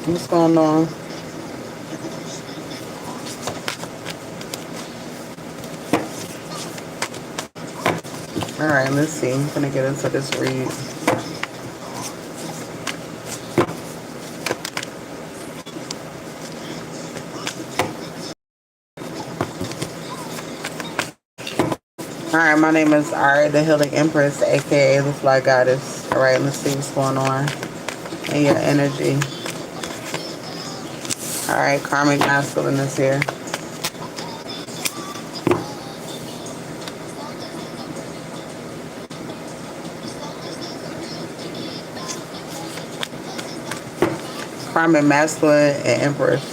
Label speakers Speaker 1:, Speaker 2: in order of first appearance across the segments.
Speaker 1: What's going on? Alright, let's see. I'm gonna get into this read. Alright, my name is Ari, the Healing Empress, aka the Fly Goddess. Alright, let's see what's going on in your energy. Alright, Karmic Masculine is here. Karmic Masculine and Empress.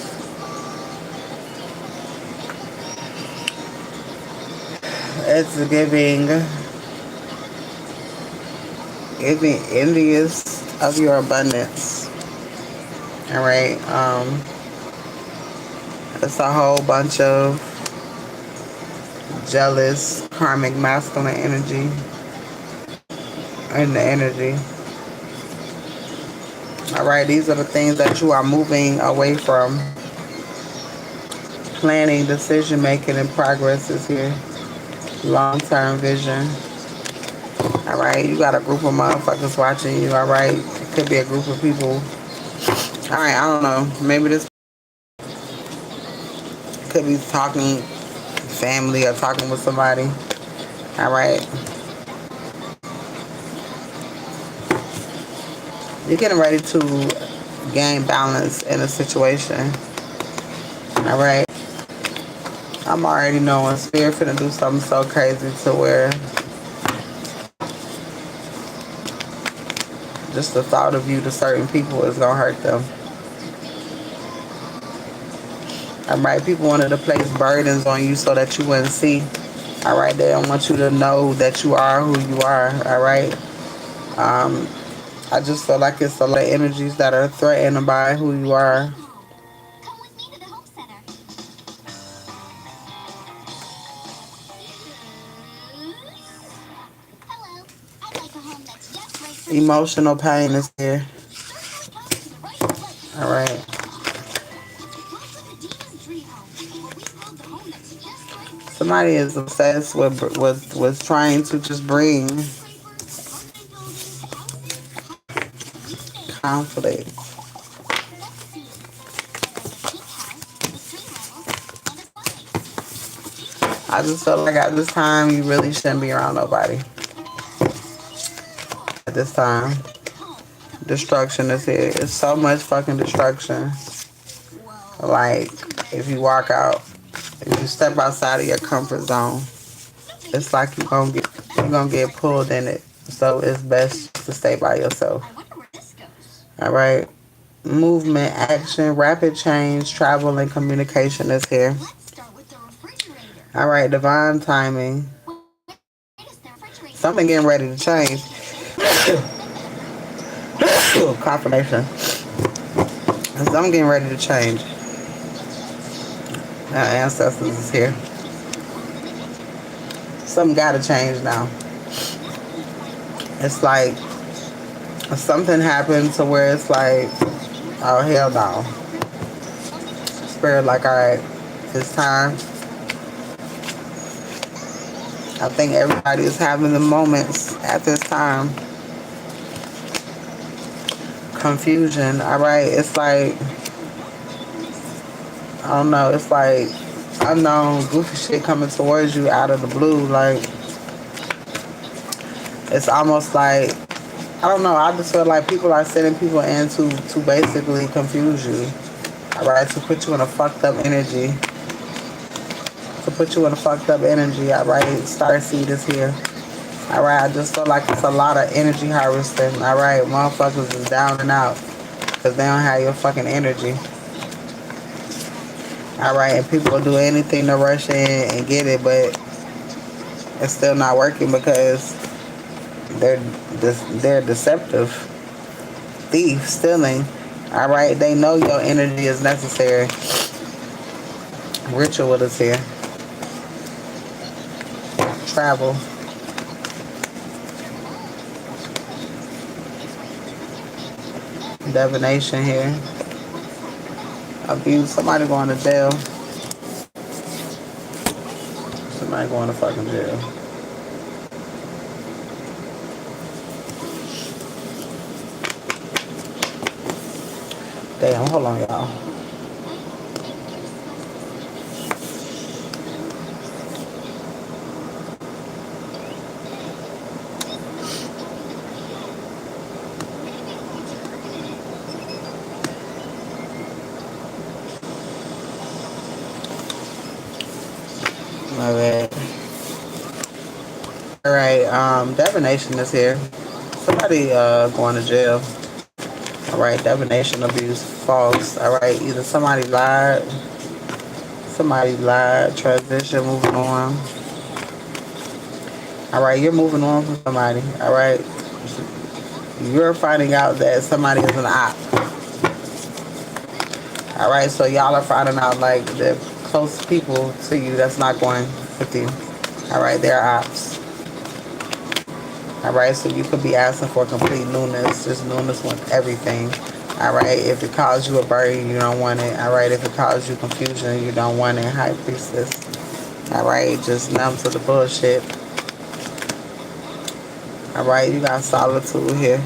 Speaker 1: It's giving envious of your abundance. Alright, it's a whole bunch of jealous karmic masculine energy in the energy. Alright, these are the things that you are moving away from. Planning, decision making, and progress is here. Long-term vision. Alright, you got a group of motherfuckers watching you. Alright, it could be a group of people. Alright, I don't know. Maybe this could be talking family or talking with somebody. Alright. You're getting ready to gain balance in a situation. Alright. I'm already knowing Spirit finna do something so crazy to where just the thought of you to certain people is gonna hurt them. Alright, people wanted to place burdens on you so that you wouldn't see. Alright, they don't want you to know that you are who you are. Alright. I just feel like it's a lot of energies that are threatened by who you are. Emotional pain is here. Alright. Somebody is obsessed with trying to just bring conflict. I just feel like at this time you really shouldn't be around nobody. At this time. Destruction is here. It's so much fucking destruction. Like, if you walk out, if you step outside of your comfort zone, it's like you're gonna get pulled in it. So it's best to stay by yourself. Alright. Movement, action, rapid change, travel, and communication is here. Alright, divine timing. Something getting ready to change. Confirmation. Something getting ready to change. Our ancestors is here. Something gotta change now. It's like something happened to where it's like, oh hell no. Spirit like, alright, it's time. I think everybody is having the moments at this time. Confusion, alright, it's like, I don't know, it's like unknown goofy shit coming towards you out of the blue. Like, it's almost like, I don't know, I just feel like people are sending people in to basically confuse you. Alright, to put you in a fucked up energy. Alright, Starseed is here. Alright, I just feel like it's a lot of energy harvesting. Alright, motherfuckers is down and out because they don't have your fucking energy. Alright, and people will do anything to rush in and get it, but it's still not working because they're deceptive. Thief, stealing. Alright, they know your energy is necessary. Ritual is here. Travel. Divination here. Abuse. Somebody going to jail. Somebody going to fucking jail. Damn, hold on, y'all. My bad. Alright, divination is here. Somebody going to jail. Alright, divination, abuse, false. Alright, either somebody lied, transition, moving on. Alright, you're moving on from somebody. Alright, you're finding out that somebody is an op. Alright, so y'all are finding out like the close people to you that's not going with you. Alright, they're ops. Alright, so you could be asking for complete newness, just newness with everything. Alright, if it caused you a burden, you don't want it. Alright, if it caused you confusion, you don't want it. High priestess. Alright, just numb to the bullshit. Alright, you got solitude here.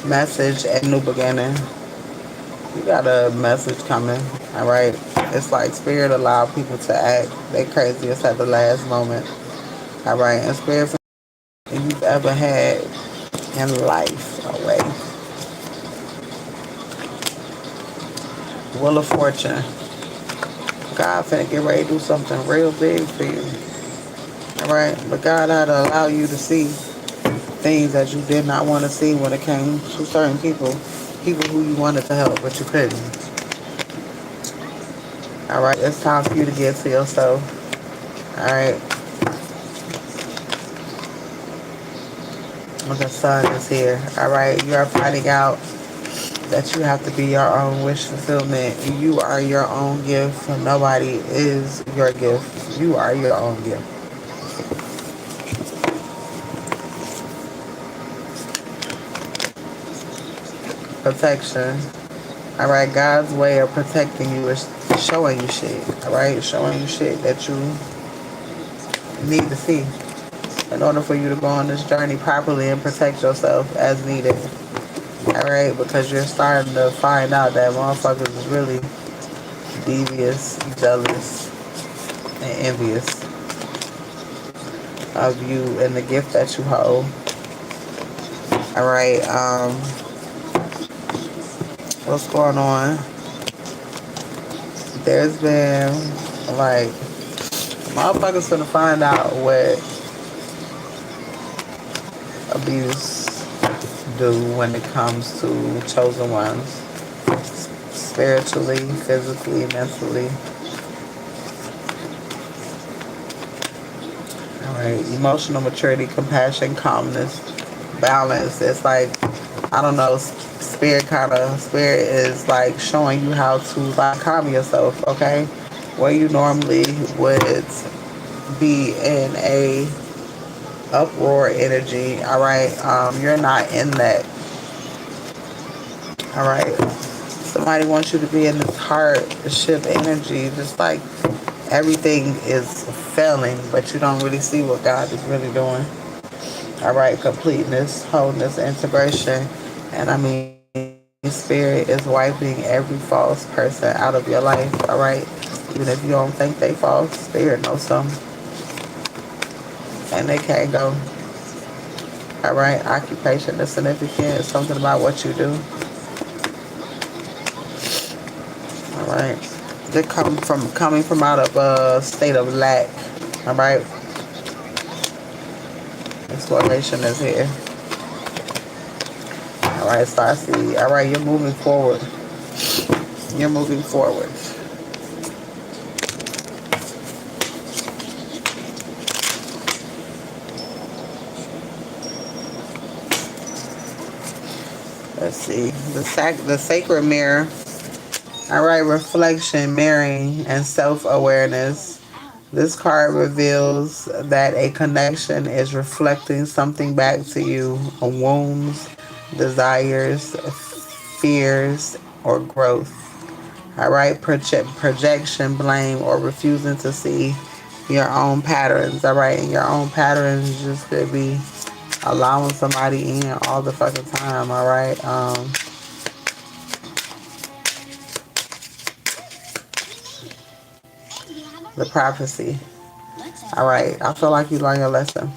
Speaker 1: Message and new beginning. You got a message coming. Alright. It's like spirit allow people to act. They craziest at the last moment. Alright. And spirit you've ever had in life. Alright. Wheel of Fortune. God finna get ready to do something real big for you. Alright. But God had to allow you to see things that you did not want to see when it came to certain people. People who you wanted to help, but you couldn't. Alright, it's time for you to get to yourself. Alright. The sun is here. Alright, you are finding out that you have to be your own wish fulfillment. You are your own gift. Nobody is your gift. You are your own gift. Protection. Alright, God's way of protecting you is showing you shit. Alright, showing you shit that you need to see in order for you to go on this journey properly and protect yourself as needed. Alright, because you're starting to find out that motherfuckers is really devious, jealous, and envious of you and the gift that you hold. Alright, what's going on? There's been like motherfuckers gonna find out what abuse do when it comes to chosen ones, spiritually, physically, mentally. Alright, emotional maturity, compassion, calmness, balance. It's like, I don't know, spirit is like showing you how to like calm yourself, okay? Where you normally would be in a uproar energy, alright? You're not in that. Alright. Somebody wants you to be in this hardship energy, just like everything is failing, but you don't really see what God is really doing. Alright, completeness, wholeness, integration. And I mean, spirit is wiping every false person out of your life, alright? Even if you don't think they false, spirit knows something. And they can't go. Alright, occupation is significant. It's something about what you do. Alright. They're coming from out of a state of lack. Alright. Exploration is here. Alright, Starseed. Alright, you're moving forward. You're moving forward. Let's see. The sacred mirror. Alright, reflection, mirroring, and self-awareness. This card reveals that a connection is reflecting something back to you, wounds, desires, fears, or growth. All right, projection, blame, or refusing to see your own patterns. All right, and your own patterns just could be allowing somebody in all the fucking time. All right. The prophecy. All right, I feel like you learned your lesson.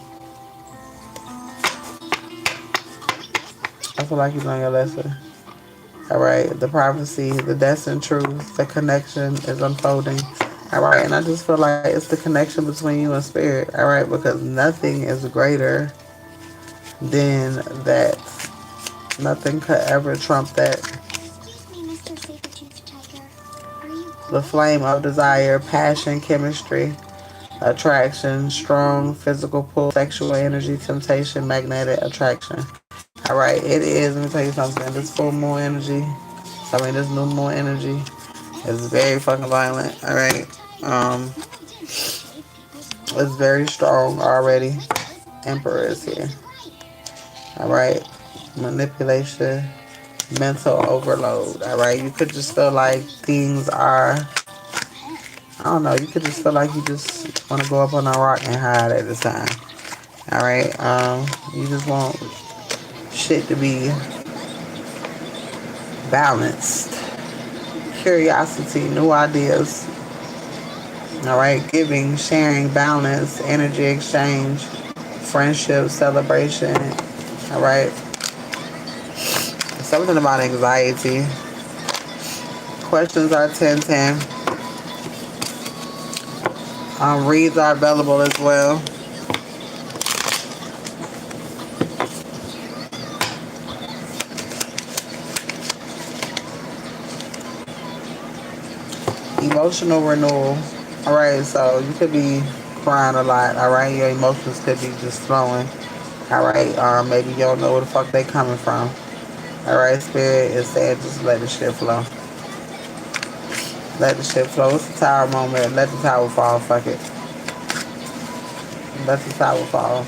Speaker 1: I feel like you learned your lesson. All right, the prophecy, the destined truth, the connection is unfolding. All right, and I just feel like it's the connection between you and spirit. All right, because nothing is greater than that. Nothing could ever trump that. The flame of desire, passion, chemistry, attraction, strong physical pull, sexual energy, temptation, magnetic attraction. All right, it is. Let me tell you something. This full moon energy, this new moon energy is very fucking violent. All right, it's very strong already. Emperor is here. All right, manipulation, mental overload. All right, you could just feel like things are. I don't know. You could just feel like you just want to go up on a rock and hide at the time. All right, you just want shit to be balanced. Curiosity, new ideas. All right, giving, sharing, balance, energy exchange, friendship, celebration. All right, something about anxiety. Questions are 1010. Reads are available as well. Emotional renewal. All right, so you could be crying a lot. All right, your emotions could be just flowing. All right, maybe you don't know where the fuck they coming from. All right, spirit is saying just let the shit flow. Let the shit flow. It's a tower moment. Let the tower fall. Fuck it. Let the tower fall.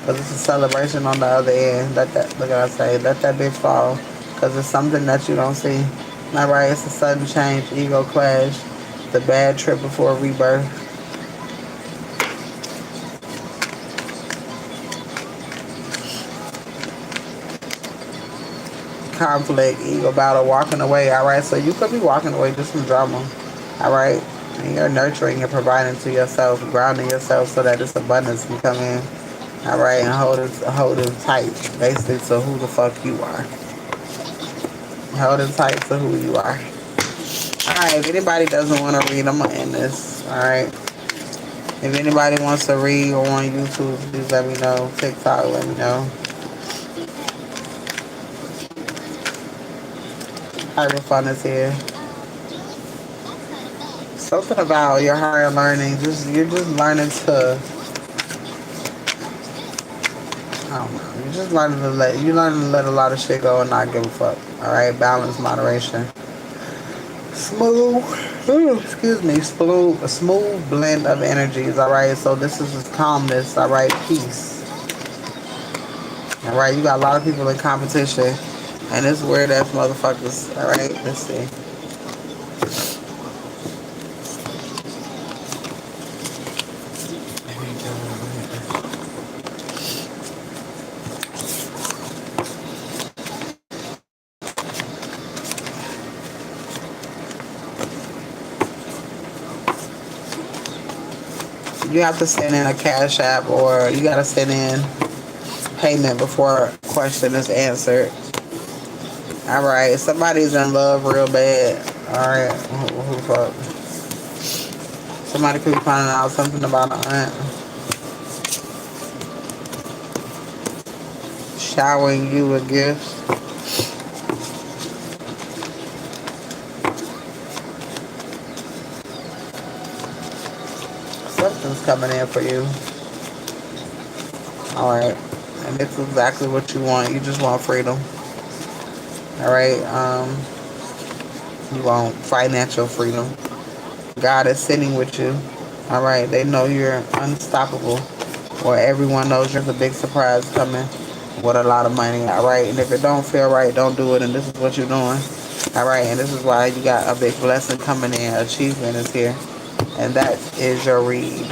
Speaker 1: Because it's a celebration on the other end. Let that, look at I say, let that bitch fall. Because it's something that you don't see. All right, it's a sudden change, ego clash, the bad trip before rebirth. Conflict, ego battle, walking away. All right, so you could be walking away just from drama. All right, and you're nurturing and providing to yourself, grounding yourself so that this abundance can come in. All right, and hold it tight, basically, to who the fuck you are. Hold it tight to who you are. All right, if anybody doesn't want to read, I'm gonna end this. All right. If anybody wants to read or on YouTube, please let me know. TikTok, let me know. Hyper Fun is here. Something about your higher learning. You're just learning to. I don't know. You're just learning to let a lot of shit go and not give a fuck. All right, balance, moderation, smooth. Excuse me, smooth blend of energies. All right, so this is just calmness. All right, peace. All right, you got a lot of people in competition, and it's weird ass motherfuckers. All right, let's see. You have to send in a cash app, or you gotta send in payment before a question is answered. All right, somebody's in love real bad. All right, who fuck? Somebody could be finding out something about an aunt. Showering you with gifts. Something's coming in for you. All right, and it's exactly what you want. You just want freedom. All right, you want financial freedom. God is sitting with you. All right, they know you're unstoppable, or everyone knows there's a big surprise coming with a lot of money. All right, and if it don't feel right, don't do it. And this is what you're doing. All right, and this is why you got a big blessing coming in. Achievement is here, and that is your read.